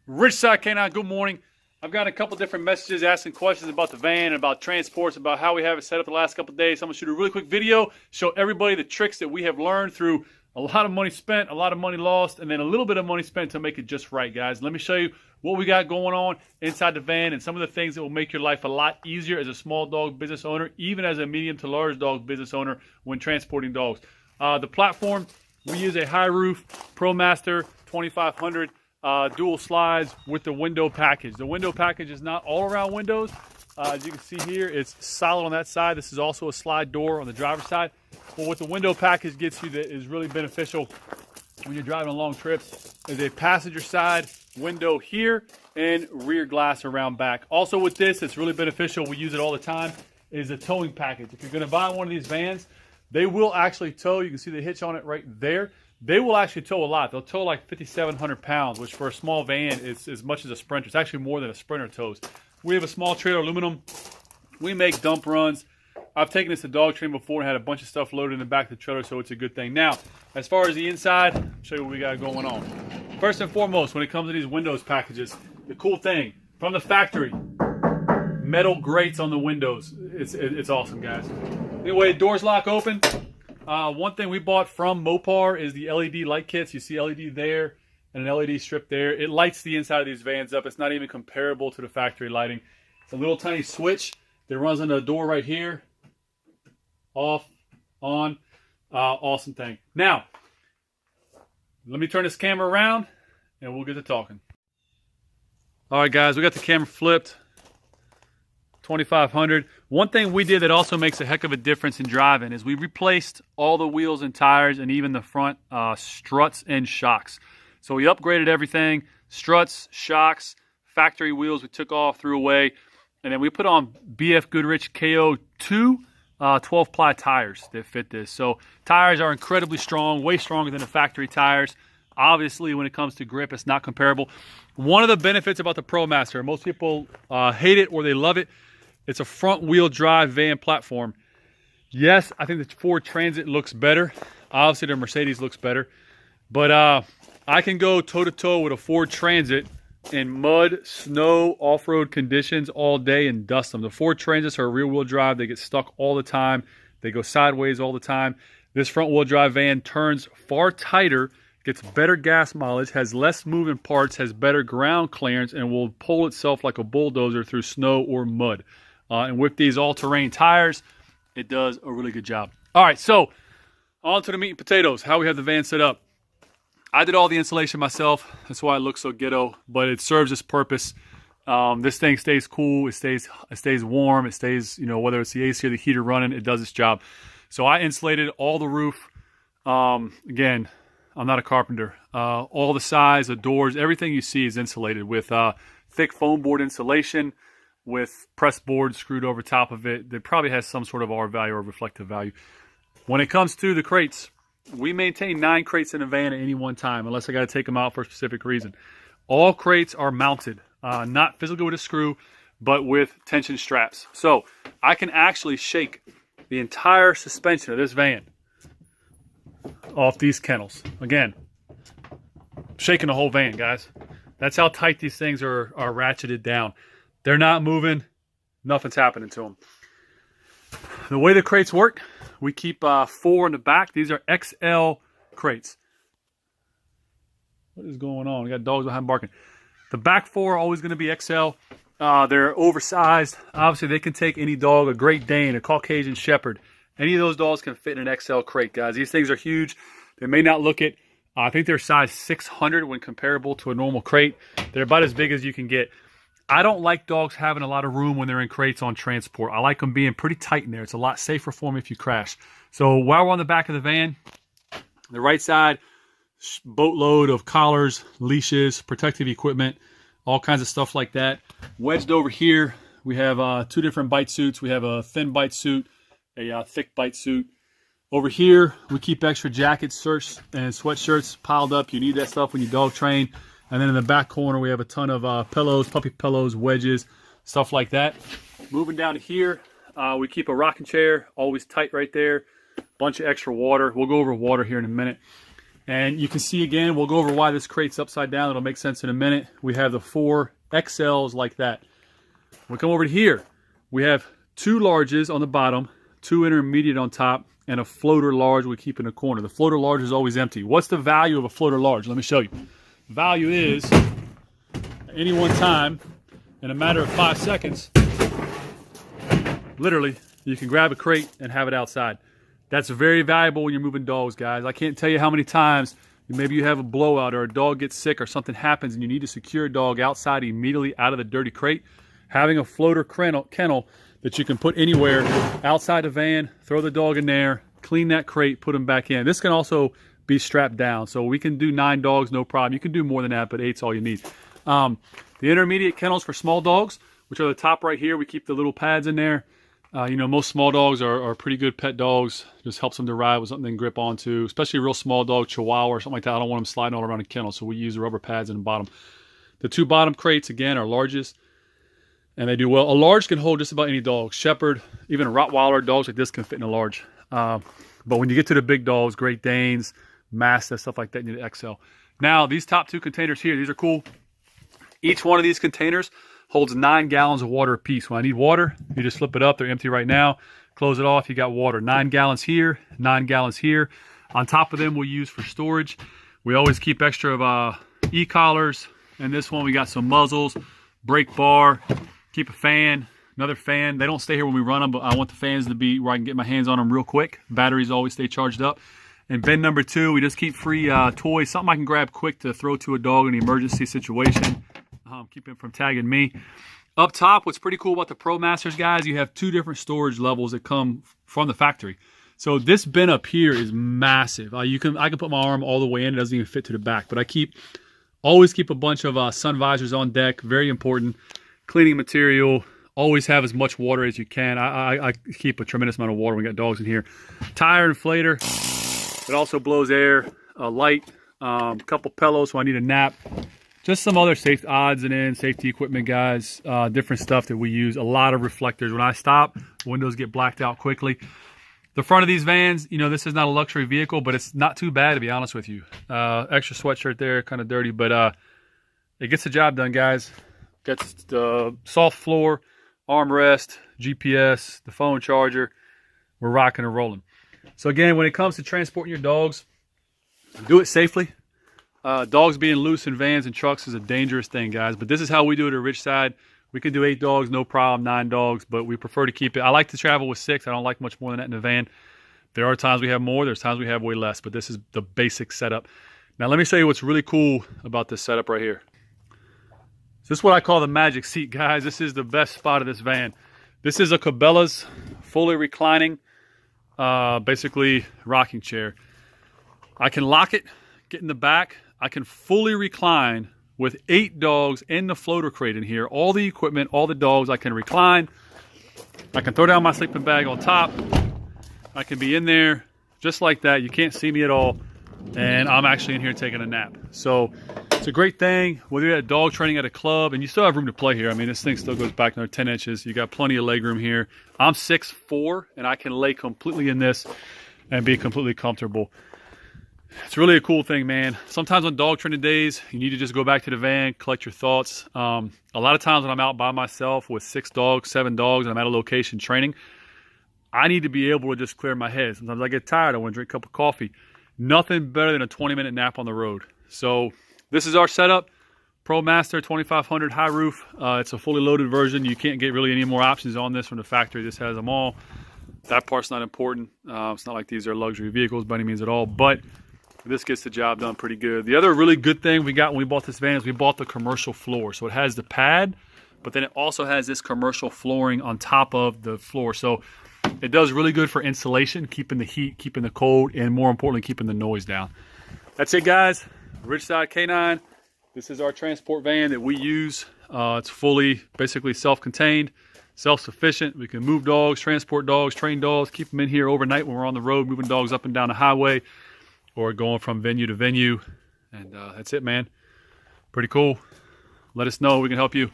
Richside Canine, good morning. I've got a couple different messages asking questions about the van, about transports, about how we have it set up the last couple of days. So I'm going to shoot a really quick video, show everybody the tricks that we have learned through a lot of money spent, a lot of money lost, and then a little bit of money spent to make it just right, guys. Let me show you what we got going on inside the van and some of the things that will make your life a lot easier as a small dog business owner, even as a medium to large dog business owner when transporting dogs. The platform, we use a high roof Promaster 2500 dual slides with the window package. The window package is not all around windows. As you can see here, it's solid on that side. This is also a slide door on the driver's side. But what the window package gets you that is really beneficial when you're driving on long trips is a passenger side window here and rear glass around back. Also with this, it's really beneficial. We use it all the time, is a towing package. If you're going to buy one of these vans, they will actually tow. You can see the hitch on it right there. They will actually tow a lot. They'll tow like 5,700 pounds, which for a small van is as much as a Sprinter. It's actually more than a Sprinter tows. We have a small trailer aluminum. We make dump runs. I've taken this to dog train before and had a bunch of stuff loaded in the back of the trailer, so it's a good thing. Now, as far as the inside, I'll show you what we got going on. First and foremost, when it comes to these Windows packages, the cool thing, from the factory, metal grates on the windows. It's awesome, guys. Anyway, doors lock open. One thing we bought from Mopar is the LED light kits. You see LED there and an LED strip there. It lights the inside of these vans up. It's not even comparable to the factory lighting. It's a little tiny switch that runs on the door right here. Off, on, awesome thing. Now, let me turn this camera around and we'll get to talking. All right, guys, we got the camera flipped. 2500. One thing we did that also makes a heck of a difference in driving is we replaced all the wheels and tires and even the front struts and shocks. So we upgraded everything, struts, shocks, factory wheels we took off, threw away, and then we put on BF Goodrich KO2 12-ply tires that fit this. So tires are incredibly strong, way stronger than the factory tires. Obviously, when it comes to grip, it's not comparable. One of the benefits about the ProMaster, most people hate it or they love it, it's a front-wheel drive van platform. Yes, I think the Ford Transit looks better. Obviously, the Mercedes looks better. But I can go toe-to-toe with a Ford Transit in mud, snow, off-road conditions all day and dust them. The Ford Transits are rear-wheel drive. They get stuck all the time. They go sideways all the time. This front-wheel drive van turns far tighter, gets better gas mileage, has less moving parts, has better ground clearance, and will pull itself like a bulldozer through snow or mud. And with these all-terrain tires, it does a really good job. All right, so on to the meat and potatoes, how we have the van set up. I did all the installation myself. That's why it looks so ghetto, but it serves its purpose. This thing stays cool. It stays warm. It stays, you know, whether it's the AC or the heater running, it does its job. So I insulated all the roof. Again, I'm not a carpenter. All the sides, the doors, everything you see is insulated with thick foam board insulation with press board screwed over top of it. That probably has some sort of R value or reflective value. When it comes to the crates, we maintain 9 crates in a van at any one time, unless I got to take them out for a specific reason. All crates are mounted, not physically with a screw, but with tension straps. So I can actually shake the entire suspension of this van off these kennels. Again, shaking the whole van, guys. That's how tight these things are ratcheted down. They're not moving. Nothing's happening to them. The way the crates work, we keep 4 in the back. These are XL crates. What is going on? We got dogs behind barking. The back 4 are always going to be XL. They're oversized. Obviously, they can take any dog, a Great Dane, a Caucasian Shepherd. Any of those dogs can fit in an XL crate, guys. These things are huge. They may not look it. I think they're size 600 when comparable to a normal crate. They're about as big as you can get. I don't like dogs having a lot of room when they're in crates on transport. I like them being pretty tight in there. It's a lot safer for them if you crash. So while we're on the back of the van, the right side, boatload of collars, leashes, protective equipment, all kinds of stuff like that. Wedged over here, we have 2 different bite suits. We have a thin bite suit, a thick bite suit. Over here, we keep extra jackets, shirts, and sweatshirts piled up. You need that stuff when you dog train. And then in the back corner, we have a ton of pillows, puppy pillows, wedges, stuff like that. Moving down to here, we keep a rocking chair, always tight right there. Bunch of extra water. We'll go over water here in a minute. And you can see again, we'll go over why this crate's upside down. It'll make sense in a minute. We have the 4 XLs like that. We come over to here. We have 2 larges on the bottom, 2 intermediate on top, and a floater large we keep in the corner. The floater large is always empty. What's the value of a floater large? Let me show you. The value is, at any one time, in a matter of 5 seconds, literally, you can grab a crate and have it outside. That's very valuable when you're moving dogs, guys. I can't tell you how many times maybe you have a blowout or a dog gets sick or something happens and you need to secure a dog outside immediately out of the dirty crate. Having a floater kennel that you can put anywhere outside the van, throw the dog in there, clean that crate, put them back in. This can also be strapped down. So we can do 9 dogs, no problem. You can do more than that, but 8's all you need. The intermediate kennels for small dogs, which are the top right here, we keep the little pads in there. You know, most small dogs are pretty good pet dogs. Just helps them to ride with something they can grip onto, especially a real small dog, Chihuahua or something like that. I don't want them sliding all around a kennel, so we use the rubber pads in the bottom. The 2 bottom crates, again, are larges, and they do well. A large can hold just about any dog. Shepherd, even a Rottweiler, dogs like this can fit in a large. But when you get to the big dogs, Great Danes, Mastiffs, stuff like that, you need an XL. Now, these top 2 containers here, these are cool. Each one of these containers holds 9 gallons of water apiece. When I need water, you just flip it up. They're empty right now. Close it off, you got water. 9 gallons here, 9 gallons here. On top of them, we'll use for storage. We always keep extra of e-collars. And this one, we got some muzzles, brake bar, keep a fan, another fan. They don't stay here when we run them, but I want the fans to be where I can get my hands on them real quick. Batteries always stay charged up. And bin number 2, we just keep free toys, something I can grab quick to throw to a dog in an emergency situation. Keep him from tagging me. Up top, what's pretty cool about the ProMasters, guys, you have 2 different storage levels that come from the factory. So this bin up here is massive. I can put my arm all the way in. It doesn't even fit to the back. But I always keep a bunch of sun visors on deck. Very important. Cleaning material. Always have as much water as you can. I keep a tremendous amount of water when we got dogs in here. Tire inflator. It also blows air. A light. A couple pillows so I need a nap. Just some other safe odds and ends, safety equipment, guys. Different stuff that we use. A lot of reflectors. When I stop, windows get blacked out quickly. The front of these vans, you know, this is not a luxury vehicle, but it's not too bad, to be honest with you. Extra sweatshirt there, kind of dirty, but it gets the job done, guys. Got the soft floor, armrest, GPS, the phone charger. We're rocking and rolling. So again, when it comes to transporting your dogs, do it safely. Dogs being loose in vans and trucks is a dangerous thing, guys. But this is how we do it at Richside. We can do 8 dogs, no problem, 9 dogs, but we prefer to keep it. I like to travel with 6. I don't like much more than that in a van. There are times we have more. There's times we have way less, but this is the basic setup. Now, let me show you what's really cool about this setup right here. This is what I call the magic seat, guys. This is the best spot of this van. This is a Cabela's fully reclining, basically rocking chair. I can lock it, get in the back. I can fully recline with 8 dogs in the floater crate in here. All the equipment, all the dogs, I can recline. I can throw down my sleeping bag on top. I can be in there just like that. You can't see me at all. And I'm actually in here taking a nap. So it's a great thing, whether you're at dog training at a club, and you still have room to play here. I mean, this thing still goes back another 10 inches. You got plenty of leg room here. I'm 6'4", and I can lay completely in this and be completely comfortable. It's really a cool thing, man. Sometimes on dog training days, you need to just go back to the van, collect your thoughts. A lot of times when I'm out by myself with 6 dogs, 7 dogs, and I'm at a location training, I need to be able to just clear my head. Sometimes I get tired. I want to drink a cup of coffee. Nothing better than a 20-minute nap on the road. So this is our setup. ProMaster 2500 high roof. It's a fully loaded version. You can't get really any more options on this from the factory. This has them all. That part's not important. It's not like these are luxury vehicles by any means at all, but this gets the job done pretty good. The other really good thing we got when we bought this van is we bought the commercial floor. So it has the pad, but then it also has this commercial flooring on top of the floor. So it does really good for insulation, keeping the heat, keeping the cold, and more importantly, keeping the noise down. That's it, guys. Richside K9. This is our transport van that we use. It's fully, basically self-contained, self-sufficient. We can move dogs, transport dogs, train dogs, keep them in here overnight when we're on the road, moving dogs up and down the highway, or going from venue to venue. And that's it, man. Pretty cool. Let us know. We can help you.